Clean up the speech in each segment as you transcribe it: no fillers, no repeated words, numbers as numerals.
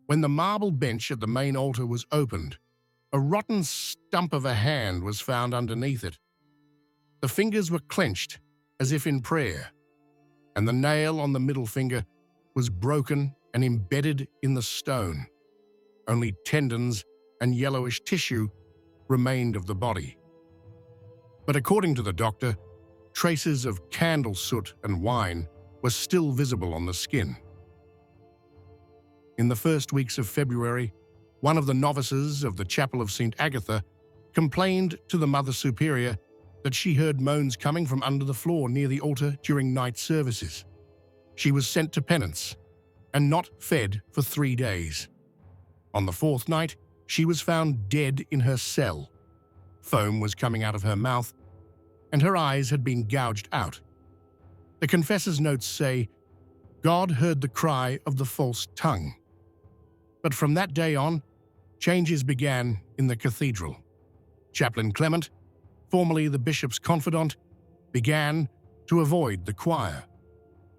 When the marble bench at the main altar was opened, a rotten stump of a hand was found underneath it. The fingers were clenched as if in prayer, and the nail on the middle finger was broken and embedded in the stone. Only tendons and yellowish tissue remained of the body. But according to the doctor, traces of candle soot and wine were still visible on the skin. In the first weeks of February, one of the novices of the Chapel of St. Agatha complained to the Mother Superior that she heard moans coming from under the floor near the altar during night services. She was sent to penance and not fed for 3 days. On the 4th night, she was found dead in her cell. Foam was coming out of her mouth, and her eyes had been gouged out. The confessor's notes say, "God heard the cry of the false tongue." But from that day on, changes began in the cathedral. Chaplain Clement, formerly the bishop's confidant, began to avoid the choir.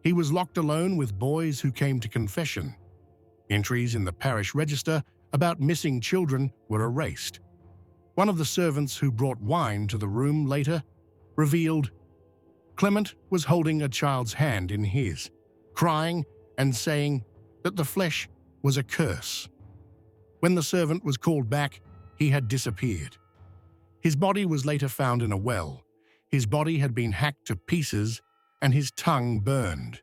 He was locked alone with boys who came to confession. Entries in the parish register about missing children were erased. One of the servants who brought wine to the room later revealed Clement was holding a child's hand in his, crying and saying that the flesh was a curse. When the servant was called back, he had disappeared. His body was later found in a well. His body had been hacked to pieces and his tongue burned.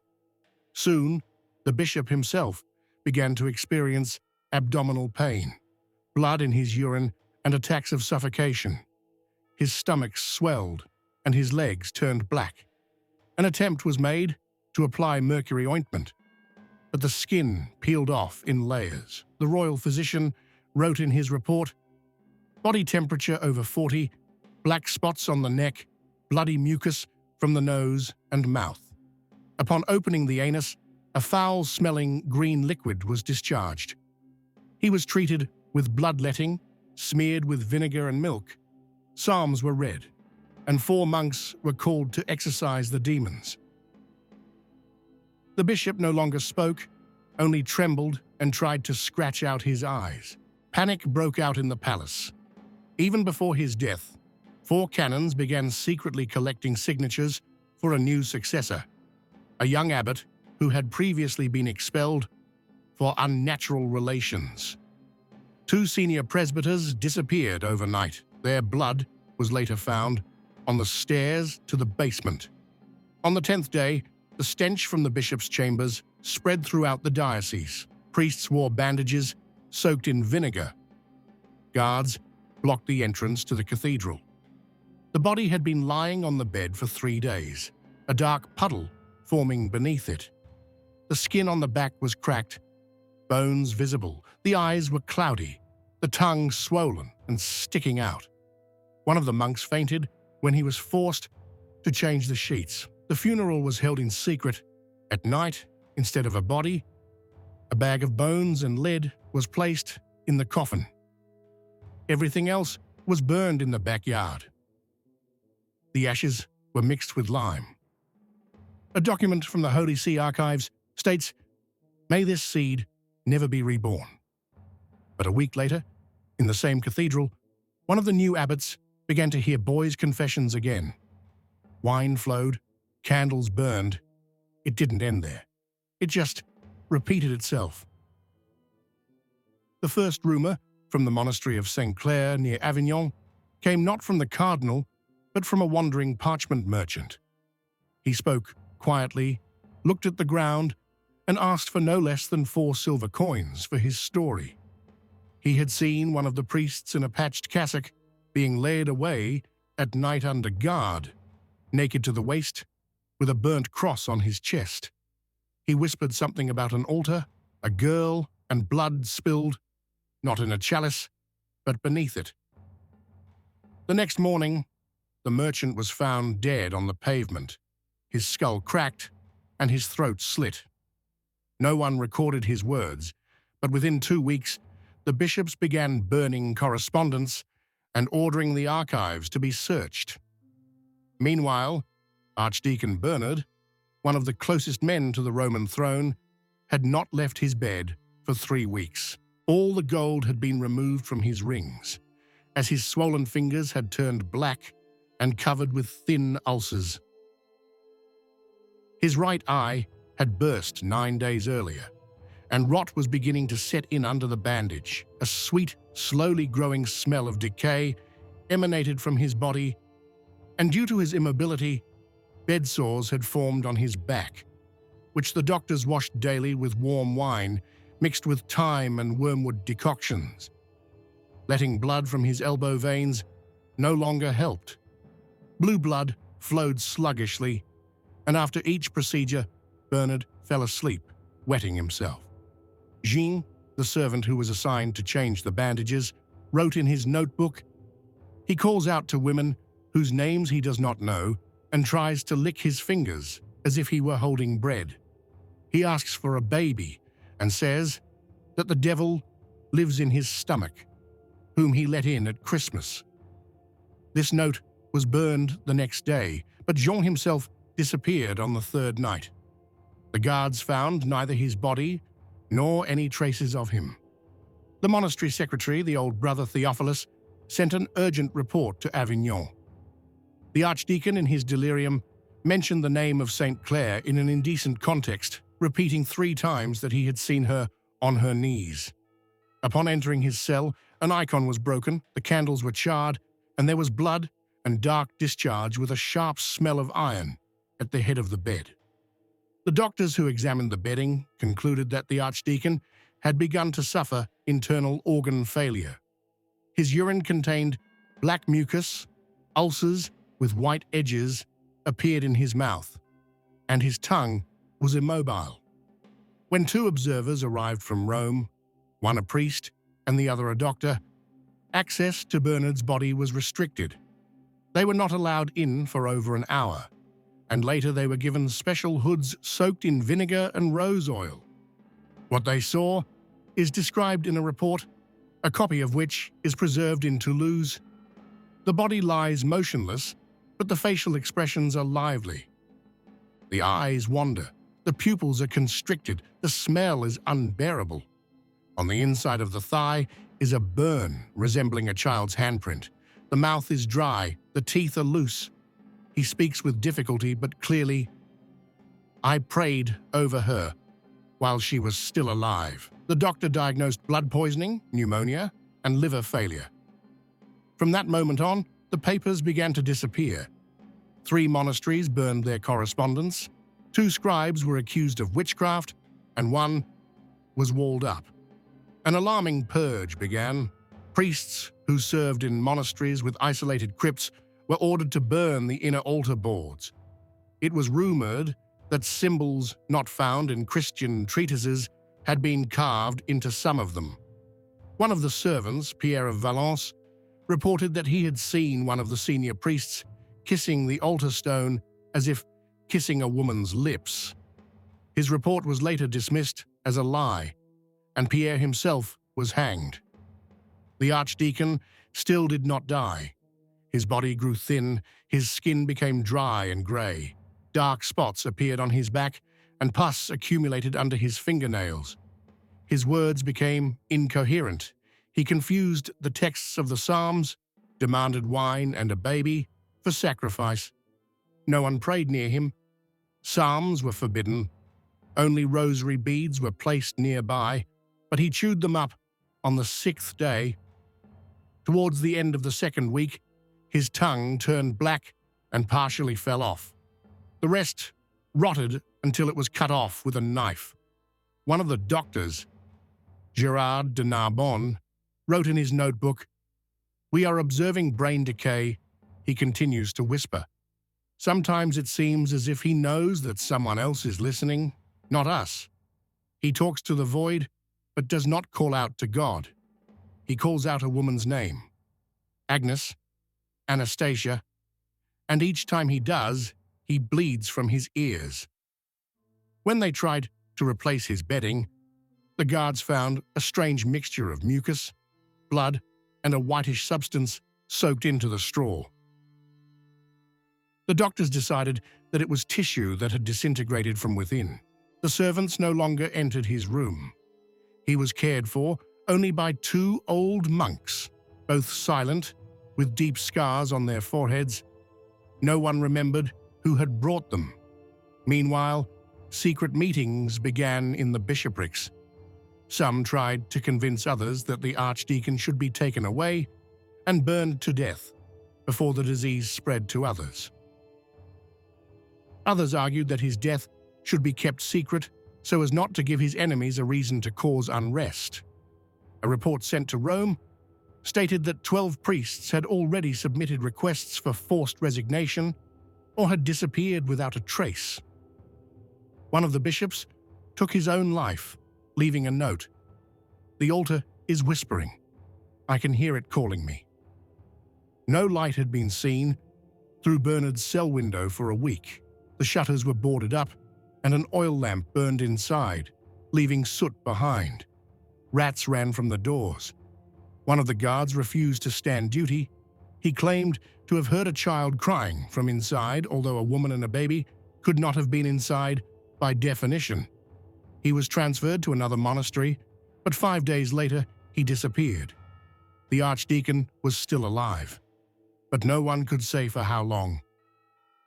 Soon, the bishop himself began to experience abdominal pain, blood in his urine, and attacks of suffocation. His stomach swelled and his legs turned black. An attempt was made to apply mercury ointment, but the skin peeled off in layers. The royal physician wrote in his report, "Body temperature over 40, black spots on the neck, bloody mucus from the nose and mouth." Upon opening the anus, a foul-smelling green liquid was discharged. He was treated with bloodletting, smeared with vinegar and milk. Psalms were read, and 4 monks were called to exorcise the demons. The bishop no longer spoke, only trembled and tried to scratch out his eyes. Panic broke out in the palace. Even before his death, 4 canons began secretly collecting signatures for a new successor, a young abbot who had previously been expelled for unnatural relations. 2 senior presbyters disappeared overnight. Their blood was later found on the stairs to the basement. On the 10th day, the stench from the bishop's chambers spread throughout the diocese. Priests wore bandages soaked in vinegar. Guards blocked the entrance to the cathedral. The body had been lying on the bed for 3 days, a dark puddle forming beneath it. The skin on the back was cracked, bones visible. The eyes were cloudy, the tongue swollen and sticking out. One of the monks fainted when he was forced to change the sheets. The funeral was held in secret. At night, instead of a body, a bag of bones and lead was placed in the coffin. Everything else was burned in the backyard. The ashes were mixed with lime. A document from the Holy See archives states, "May this seed never be reborn." But a week later, in the same cathedral, one of the new abbots began to hear boys' confessions again. Wine flowed, candles burned. It didn't end there. It just repeated itself. The first rumor from the monastery of St. Clair near Avignon came not from the cardinal, but from a wandering parchment merchant. He spoke quietly, looked at the ground, and asked for no less than 4 silver coins for his story. He had seen one of the priests in a patched cassock being led away at night under guard, naked to the waist, with a burnt cross on his chest. He whispered something about an altar, a girl, and blood spilled, not in a chalice, but beneath it. The next morning, the merchant was found dead on the pavement, his skull cracked and his throat slit. No one recorded his words, but within 2 weeks, the bishops began burning correspondence and ordering the archives to be searched. Meanwhile, Archdeacon Bernard, one of the closest men to the Roman throne, had not left his bed for 3 weeks. All the gold had been removed from his rings, as his swollen fingers had turned black and covered with thin ulcers. His right eye had burst 9 days earlier, and rot was beginning to set in under the bandage. A sweet, slowly growing smell of decay emanated from his body, and due to his immobility, bed sores had formed on his back, which the doctors washed daily with warm wine mixed with thyme and wormwood decoctions. Letting blood from his elbow veins no longer helped. Blue blood flowed sluggishly, and after each procedure, Bernard fell asleep, wetting himself. Jean, the servant who was assigned to change the bandages, wrote in his notebook, "He calls out to women whose names he does not know and tries to lick his fingers as if he were holding bread. He asks for a baby and says that the devil lives in his stomach, whom he let in at Christmas." This note was burned the next day, but Jean himself disappeared on the 3rd night. The guards found neither his body nor any traces of him. The monastery secretary, the old brother Theophilus, sent an urgent report to Avignon. The archdeacon, in his delirium, mentioned the name of St. Clare in an indecent context, repeating 3 times that he had seen her on her knees. Upon entering his cell, an icon was broken, the candles were charred, and there was blood and dark discharge with a sharp smell of iron at the head of the bed. The doctors who examined the bedding concluded that the archdeacon had begun to suffer internal organ failure. His urine contained black mucus, ulcers with white edges appeared in his mouth, and his tongue was immobile. When 2 observers arrived from Rome, one a priest and the other a doctor, access to Bernard's body was restricted. They were not allowed in for over an hour, and later they were given special hoods soaked in vinegar and rose oil. What they saw is described in a report, a copy of which is preserved in Toulouse. The body lies motionless, but the facial expressions are lively. The eyes wander, the pupils are constricted, the smell is unbearable. On the inside of the thigh is a burn resembling a child's handprint. The mouth is dry, the teeth are loose. He speaks with difficulty but clearly. "I prayed over her while she was still alive." The doctor diagnosed blood poisoning, pneumonia, and liver failure. From that moment on, the papers began to disappear. 3 monasteries burned their correspondence, 2 scribes were accused of witchcraft, and 1 was walled up. An alarming purge began. Priests who served in monasteries with isolated crypts were ordered to burn the inner altar boards. It was rumored that symbols not found in Christian treatises had been carved into some of them. One of the servants, Pierre of Valence, reported that he had seen one of the senior priests kissing the altar stone as if kissing a woman's lips. His report was later dismissed as a lie, and Pierre himself was hanged. The archdeacon still did not die. His body grew thin, his skin became dry and grey. Dark spots appeared on his back, and pus accumulated under his fingernails. His words became incoherent. He confused the texts of the Psalms, demanded wine and a baby for sacrifice. No one prayed near him. Psalms were forbidden. Only rosary beads were placed nearby, but he chewed them up on the 6th day. Towards the end of the 2nd week, his tongue turned black and partially fell off. The rest rotted until it was cut off with a knife. One of the doctors, Gerard de Narbonne, wrote in his notebook, "We are observing brain decay," he continues to whisper. "Sometimes it seems as if he knows that someone else is listening, not us. He talks to the void, but does not call out to God. He calls out a woman's name, Agnes, Anastasia, and each time he does, he bleeds from his ears." When they tried to replace his bedding, the guards found a strange mixture of mucus, blood, and a whitish substance soaked into the straw. The doctors decided that it was tissue that had disintegrated from within. The servants no longer entered his room. He was cared for only by two old monks, both silent, with deep scars on their foreheads. No one remembered who had brought them. Meanwhile, secret meetings began in the bishoprics. Some tried to convince others that the archdeacon should be taken away and burned to death before the disease spread to others. Others argued that his death should be kept secret so as not to give his enemies a reason to cause unrest. A report sent to Rome stated that 12 priests had already submitted requests for forced resignation or had disappeared without a trace. One of the bishops took his own life, leaving a note. "The altar is whispering. I can hear it calling me." No light had been seen through Bernard's cell window for a week. The shutters were boarded up and an oil lamp burned inside, leaving soot behind. Rats ran from the doors. One of the guards refused to stand duty. He claimed to have heard a child crying from inside, although a woman and a baby could not have been inside by definition. He was transferred to another monastery, but 5 days later he disappeared. The archdeacon was still alive, but no one could say for how long.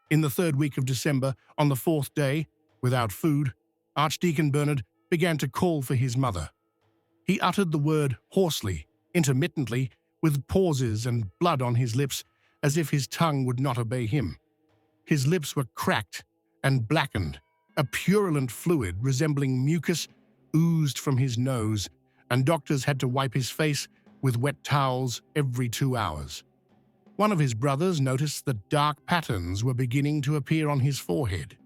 In the 3rd week of December, on the 4th day, without food, Archdeacon Bernard began to call for his mother. He uttered the word hoarsely, intermittently, with pauses and blood on his lips, as if his tongue would not obey him. His lips were cracked and blackened. A purulent fluid resembling mucus oozed from his nose, and doctors had to wipe his face with wet towels every 2 hours. One of his brothers noticed that dark patterns were beginning to appear on his forehead,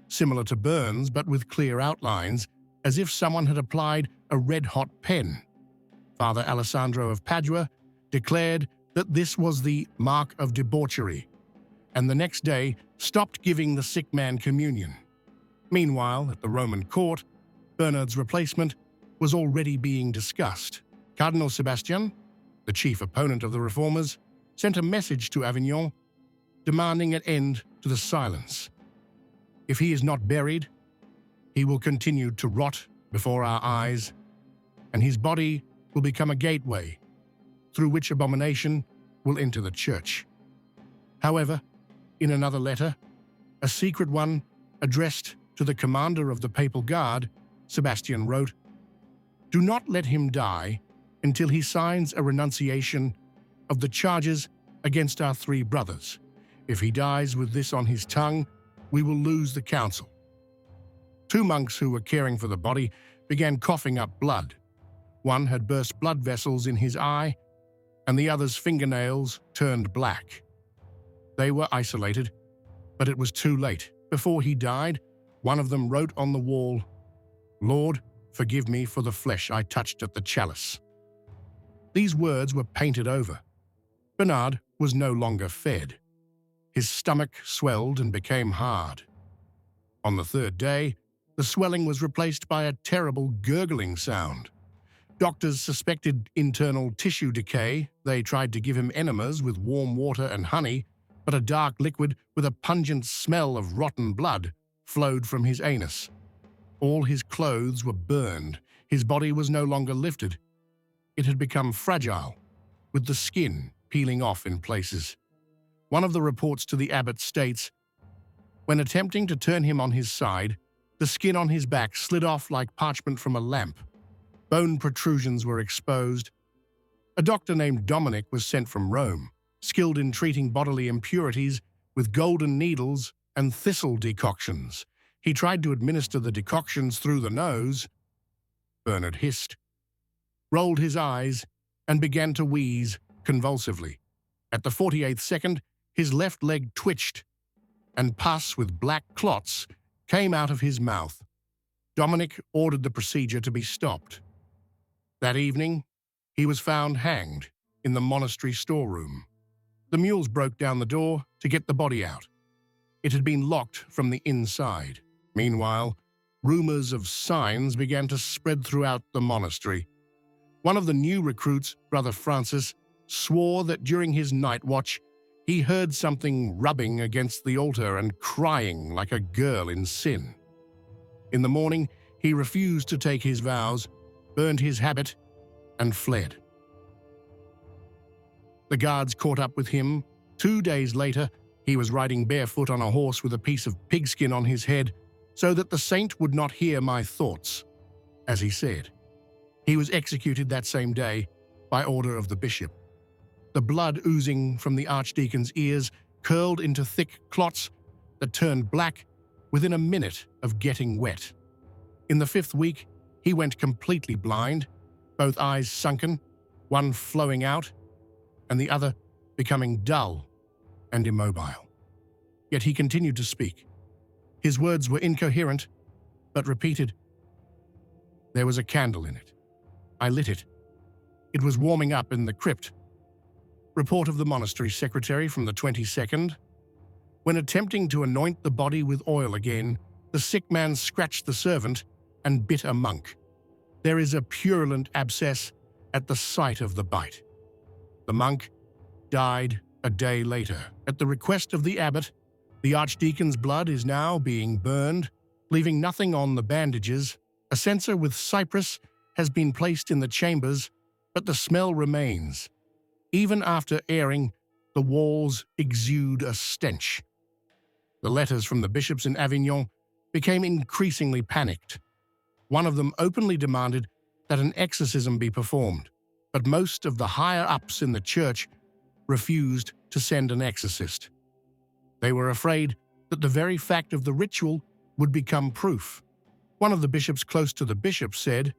similar to burns but with clear outlines, as if someone had applied a red-hot pen. Father Alessandro of Padua declared that this was the mark of debauchery, and the next day stopped giving the sick man communion. Meanwhile, at the Roman court, Bernard's replacement was already being discussed. Cardinal Sebastian, the chief opponent of the reformers, sent a message to Avignon demanding an end to the silence. If he is not buried, he will continue to rot before our eyes, and his body will become a gateway through which abomination will enter the church. However, in another letter, a secret one addressed to the commander of the Papal Guard, Sebastian wrote, "Do not let him die until he signs a renunciation of the charges against our 3 brothers. If he dies with this on his tongue, we will lose the council." 2 monks who were caring for the body began coughing up blood. One had burst blood vessels in his eye, and the other's fingernails turned black. They were isolated, but it was too late. Before he died, one of them wrote on the wall, "Lord, forgive me for the flesh I touched at the chalice." These words were painted over. Bernard was no longer fed. His stomach swelled and became hard. On the 3rd day, the swelling was replaced by a terrible gurgling sound. Doctors suspected internal tissue decay. They tried to give him enemas with warm water and honey, but a dark liquid with a pungent smell of rotten blood flowed from his anus. All his clothes were burned. His body was no longer lifted. It had become fragile, with the skin peeling off in places. One of the reports to the abbot states, "When attempting to turn him on his side, the skin on his back slid off like parchment from a lamp. Bone protrusions were exposed." A doctor named Dominic was sent from Rome, skilled in treating bodily impurities with golden needles and thistle decoctions. He tried to administer the decoctions through the nose. Bernard hissed, rolled his eyes, and began to wheeze convulsively. At the 48th second, his left leg twitched, and pus with black clots came out of his mouth. Dominic ordered the procedure to be stopped. That evening, he was found hanged in the monastery storeroom. The mules broke down the door to get the body out. It had been locked from the inside. Meanwhile, rumors of signs began to spread throughout the monastery. One of the new recruits, Brother Francis, swore that during his night watch, he heard something rubbing against the altar and crying like a girl in sin. In the morning, he refused to take his vows, burned his habit, and fled. The guards caught up with him. 2 days later, he was riding barefoot on a horse with a piece of pigskin on his head, so that the saint would not hear my thoughts, as he said. He was executed that same day by order of the bishop. The blood oozing from the archdeacon's ears curled into thick clots that turned black within a minute of getting wet. In the 5th week, he went completely blind, both eyes sunken, one flowing out, and the other becoming dull and immobile. Yet he continued to speak. His words were incoherent, but repeated. There was a candle in it. I lit it. It was warming up in the crypt. Report of the monastery secretary from the 22nd. When attempting to anoint the body with oil again, the sick man scratched the servant and bit a monk. There is a purulent abscess at the site of the bite. The monk died a day later. At the request of the abbot, the archdeacon's blood is now being burned, leaving nothing on the bandages. A censer with cypress has been placed in the chambers, but the smell remains. Even after airing, the walls exude a stench. The letters from the bishops in Avignon became increasingly panicked. One of them openly demanded that an exorcism be performed, but most of the higher-ups in the church refused to send an exorcist. They were afraid that the very fact of the ritual would become proof. One of the bishops close to the bishop said,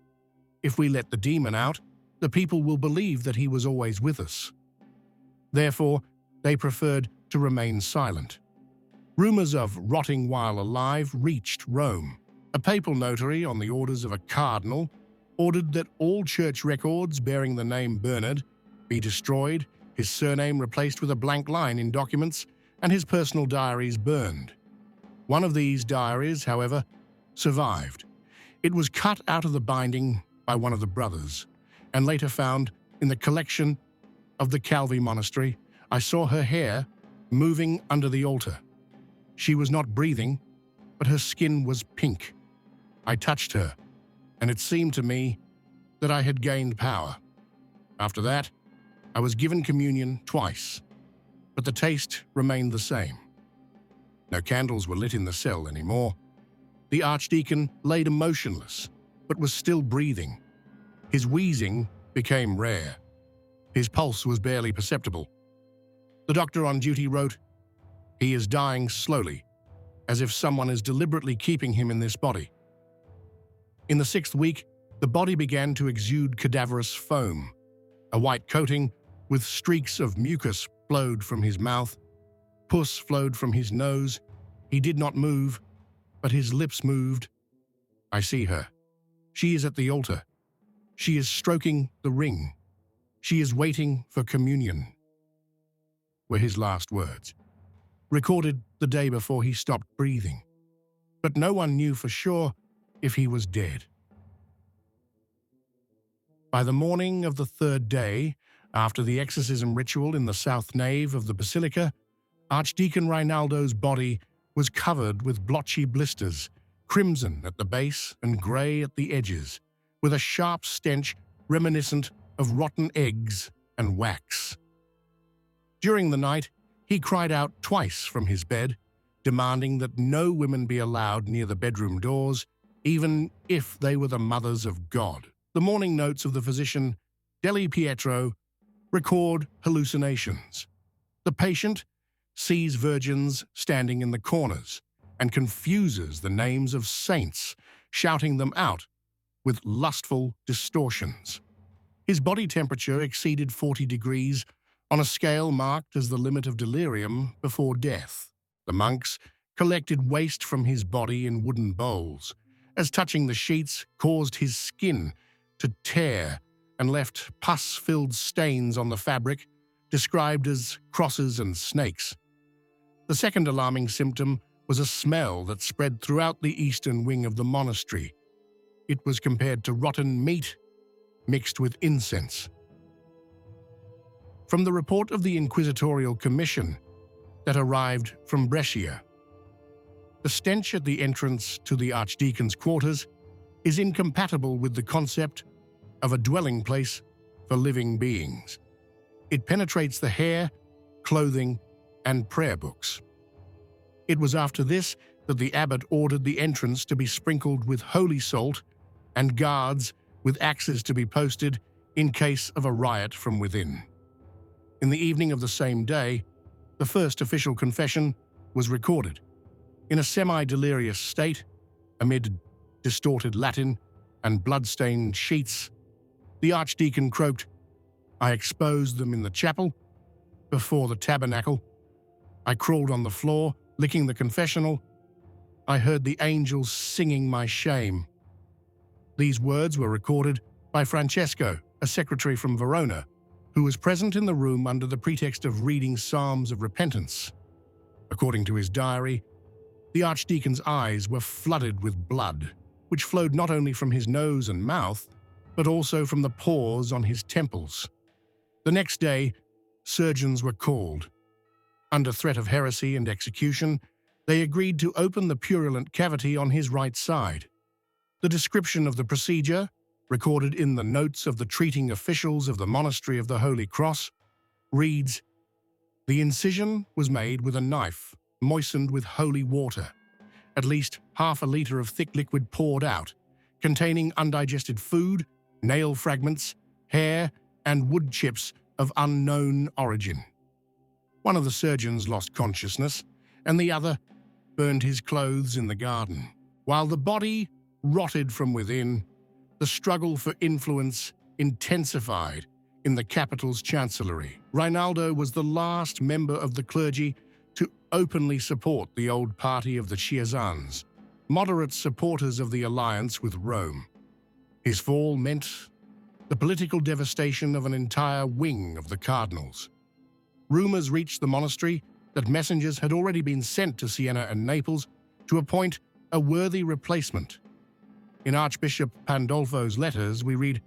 "If we let the demon out, the people will believe that he was always with us." Therefore, they preferred to remain silent. Rumors of rotting while alive reached Rome. A papal notary, on the orders of a cardinal, ordered that all church records bearing the name Bernard be destroyed, his surname replaced with a blank line in documents, and his personal diaries burned. One of these diaries, however, survived. It was cut out of the binding by one of the brothers, and later found in the collection of the Calvi monastery. I saw her hair moving under the altar. She was not breathing, but her skin was pink. I touched her, and it seemed to me that I had gained power. After that, I was given communion twice, but the taste remained the same. No candles were lit in the cell anymore. The archdeacon lay motionless, but was still breathing. His wheezing became rare. His pulse was barely perceptible. The doctor on duty wrote, "He is dying slowly, as if someone is deliberately keeping him in this body." In the 6th week, the body began to exude cadaverous foam. A white coating with streaks of mucus flowed from his mouth. Pus flowed from his nose. He did not move, but his lips moved. I see her. She is at the altar. She is stroking the ring. She is waiting for communion, were his last words, recorded the day before he stopped breathing. But no one knew for sure if he was dead. By the morning of the 3rd day, after the exorcism ritual in the south nave of the basilica, Archdeacon Rinaldo's body was covered with blotchy blisters, crimson at the base and grey at the edges, with a sharp stench reminiscent of rotten eggs and wax. During the night, he cried out twice from his bed, demanding that no women be allowed near the bedroom doors, even if they were the mothers of God. The morning notes of the physician, Deli Pietro, record hallucinations. The patient sees virgins standing in the corners and confuses the names of saints, shouting them out with lustful distortions. His body temperature exceeded 40 degrees on a scale marked as the limit of delirium before death. The monks collected waste from his body in wooden bowls, as touching the sheets caused his skin to tear and left pus-filled stains on the fabric, described as crosses and snakes. The second alarming symptom was a smell that spread throughout the eastern wing of the monastery. It was compared to rotten meat mixed with incense. From the report of the Inquisitorial Commission that arrived from Brescia, the stench at the entrance to the archdeacon's quarters is incompatible with the concept of a dwelling place for living beings. It penetrates the hair, clothing, and prayer books. It was after this that the abbot ordered the entrance to be sprinkled with holy salt and guards with axes to be posted in case of a riot from within. In the evening of the same day, the first official confession was recorded. In a semi-delirious state, amid distorted Latin and blood-stained sheets, the archdeacon croaked, "I exposed them in the chapel, before the tabernacle. I crawled on the floor, licking the confessional. I heard the angels singing my shame." These words were recorded by Francesco, a secretary from Verona, who was present in the room under the pretext of reading psalms of repentance. According to his diary, the archdeacon's eyes were flooded with blood, which flowed not only from his nose and mouth, but also from the pores on his temples. The next day, surgeons were called. Under threat of heresy and execution, they agreed to open the purulent cavity on his right side. The description of the procedure, recorded in the notes of the treating officials of the Monastery of the Holy Cross, reads, "The incision was made with a knife moistened with holy water, at least half a liter of thick liquid poured out, containing undigested food, nail fragments, hair, and wood chips of unknown origin. One of the surgeons lost consciousness, and the other burned his clothes in the garden. While the body rotted from within, the struggle for influence intensified in the capital's chancellery. Rinaldo was the last member of the clergy to openly support the old party of the Chiesans, moderate supporters of the alliance with Rome. His fall meant the political devastation of an entire wing of the cardinals. Rumors reached the monastery that messengers had already been sent to Siena and Naples to appoint a worthy replacement. In Archbishop Pandolfo's letters, we read,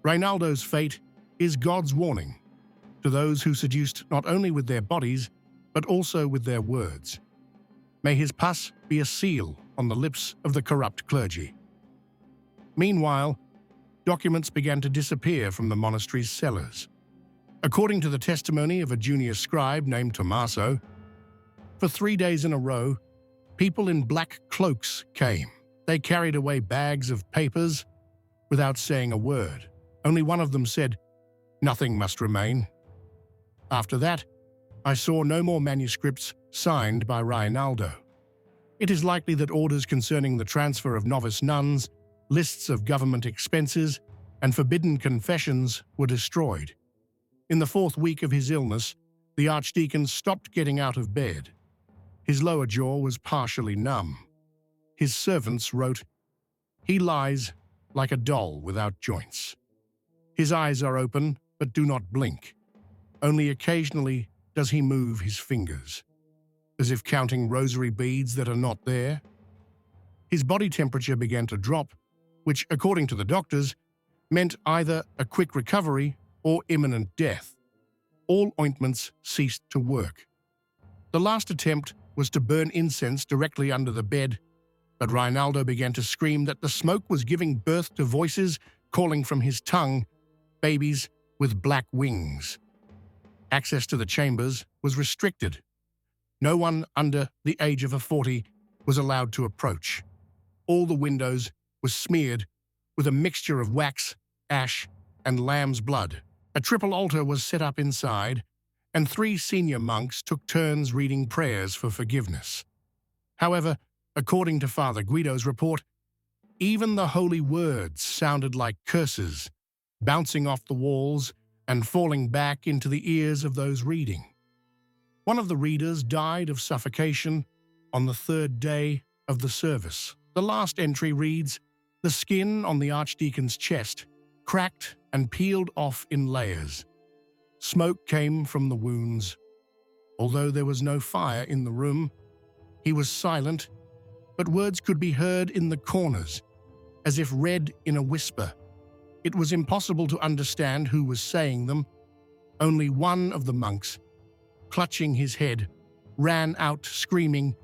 "Rinaldo's fate is God's warning to those who seduced not only with their bodies, but also with their words. May his pus be a seal on the lips of the corrupt clergy." Meanwhile, documents began to disappear from the monastery's cellars. According to the testimony of a junior scribe named Tommaso, for 3 days in a row, people in black cloaks came. They carried away bags of papers without saying a word. Only one of them said, "Nothing must remain." After that, I saw no more manuscripts signed by Rinaldo. It is likely that orders concerning the transfer of novice nuns, lists of government expenses, and forbidden confessions were destroyed. In the 4th week of his illness, the archdeacon stopped getting out of bed. His lower jaw was partially numb. His servants wrote, "He lies like a doll without joints. His eyes are open but do not blink. Only occasionally does he move his fingers, as if counting rosary beads that are not there." His body temperature began to drop, which, according to the doctors, meant either a quick recovery or imminent death. All ointments ceased to work. The last attempt was to burn incense directly under the bed, but Rinaldo began to scream that the smoke was giving birth to voices calling from his tongue, babies with black wings. Access to the chambers was restricted. No one under the age of 40 was allowed to approach. All the windows were smeared with a mixture of wax, ash, and lamb's blood. A triple altar was set up inside, and 3 senior monks took turns reading prayers for forgiveness. However, according to Father Guido's report, even the holy words sounded like curses, bouncing off the walls and falling back into the ears of those reading. One of the readers died of suffocation on the 3rd day of the service. The last entry reads, "The skin on the archdeacon's chest cracked and peeled off in layers. Smoke came from the wounds. Although there was no fire in the room, he was silent, but words could be heard in the corners, as if read in a whisper. It was impossible to understand who was saying them. Only one of the monks, clutching his head, ran out screaming,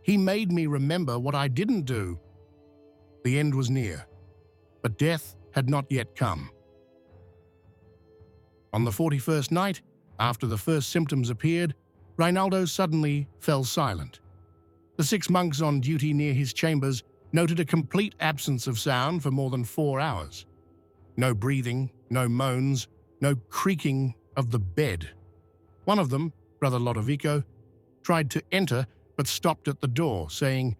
'He made me remember what I didn't do.' The end was near, but death had not yet come. On the 41st night, after the first symptoms appeared, Reinaldo suddenly fell silent. The 6 monks on duty near his chambers noted a complete absence of sound for more than 4 hours. No breathing, no moans, no creaking of the bed. One of them, Brother Lodovico, tried to enter but stopped at the door, saying,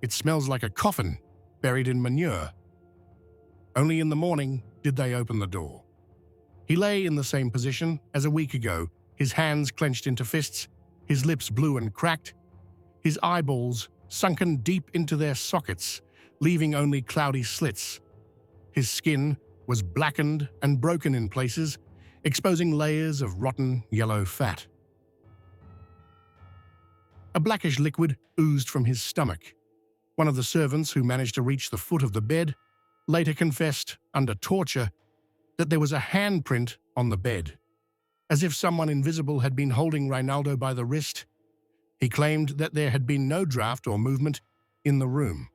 "It smells like a coffin buried in manure." Only in the morning did they open the door. He lay in the same position as a week ago, his hands clenched into fists, his lips blue and cracked, his eyeballs sunken deep into their sockets, leaving only cloudy slits. His skin was blackened and broken in places, exposing layers of rotten yellow fat. A blackish liquid oozed from his stomach. One of the servants who managed to reach the foot of the bed later confessed, under torture, that there was a handprint on the bed, as if someone invisible had been holding Reinaldo by the wrist. He claimed that there had been no draft or movement in the room.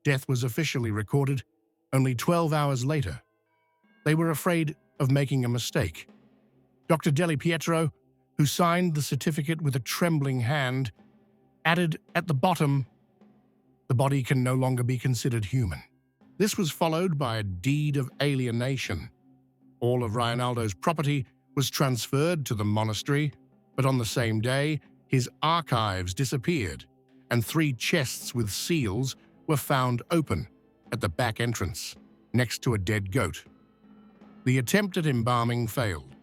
Death was officially recorded only 12 hours later. They were afraid of making a mistake. Dr. Deli Pietro, who signed the certificate with a trembling hand, added at the bottom, "The body can no longer be considered human." This was followed by a deed of alienation. All of Reinaldo's property was transferred to the monastery, but on the same day, his archives disappeared, and 3 chests with seals were found open at the back entrance, next to a dead goat. The attempt at embalming failed.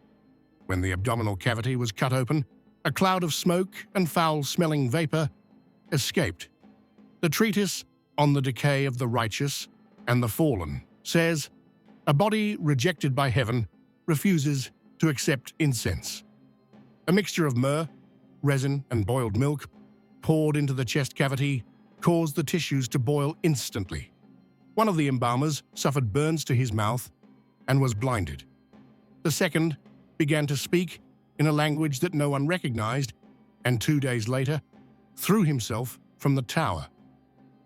When the abdominal cavity was cut open, a cloud of smoke and foul-smelling vapor escaped. The treatise on the decay of the righteous and the fallen says, "A body rejected by heaven refuses to accept incense." A mixture of myrrh, resin, and boiled milk poured into the chest cavity caused the tissues to boil instantly. One of the embalmers suffered burns to his mouth and was blinded. The second began to speak in a language that no one recognized, and 2 days later threw himself from the tower.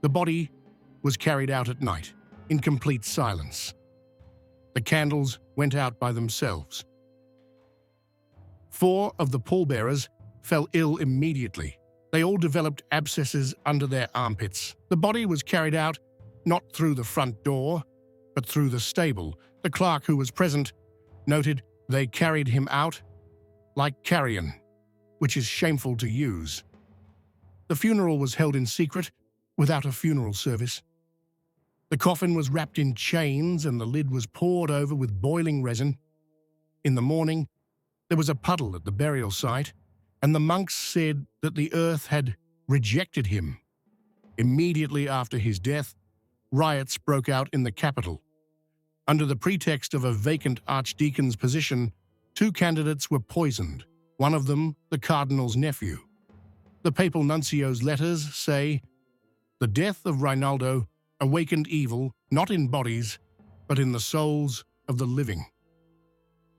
The body was carried out at night, in complete silence. The candles went out by themselves. 4 of the pallbearers fell ill immediately. They all developed abscesses under their armpits. The body was carried out not through the front door, but through the stable. The clerk who was present noted they carried him out like carrion, which is shameful to use. The funeral was held in secret, without a funeral service. The coffin was wrapped in chains and the lid was poured over with boiling resin. In the morning, there was a puddle at the burial site, and the monks said that the earth had rejected him. Immediately after his death, riots broke out in the capital. Under the pretext of a vacant archdeacon's position, 2 candidates were poisoned, one of them the cardinal's nephew. The papal nuncio's letters say, "The death of Reinaldo awakened evil not in bodies, but in the souls of the living."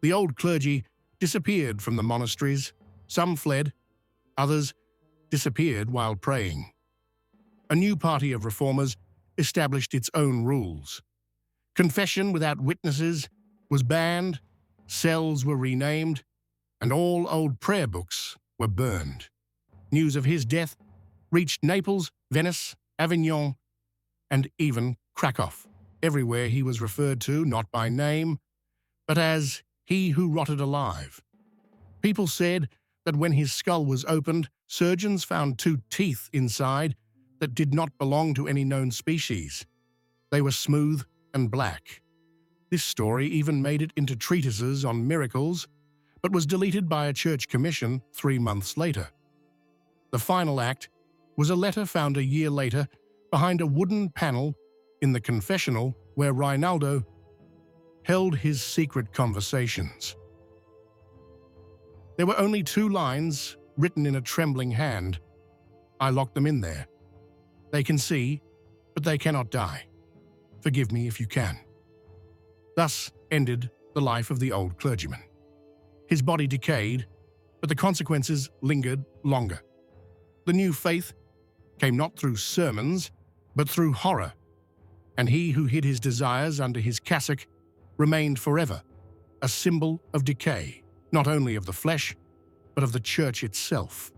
The old clergy disappeared from the monasteries. Some fled, others disappeared while praying. A new party of reformers established its own rules. Confession without witnesses was banned, cells were renamed, and all old prayer books were burned. News of his death reached Naples, Venice, Avignon, and even Krakow. Everywhere he was referred to not by name, but as he who rotted alive. People said that when his skull was opened, surgeons found 2 teeth inside that did not belong to any known species. They were smooth and black. This story even made it into treatises on miracles, but was deleted by a church commission 3 months later. The final act was a letter found a year later behind a wooden panel in the confessional where Reinaldo held his secret conversations. There were only 2 lines written in a trembling hand. "I locked them in there. They can see, but they cannot die. Forgive me if you can." Thus ended the life of the old clergyman. His body decayed, but the consequences lingered longer. The new faith came not through sermons, but through horror. and he who hid his desires under his cassock remained forever a symbol of decay, not only of the flesh, but of the church itself.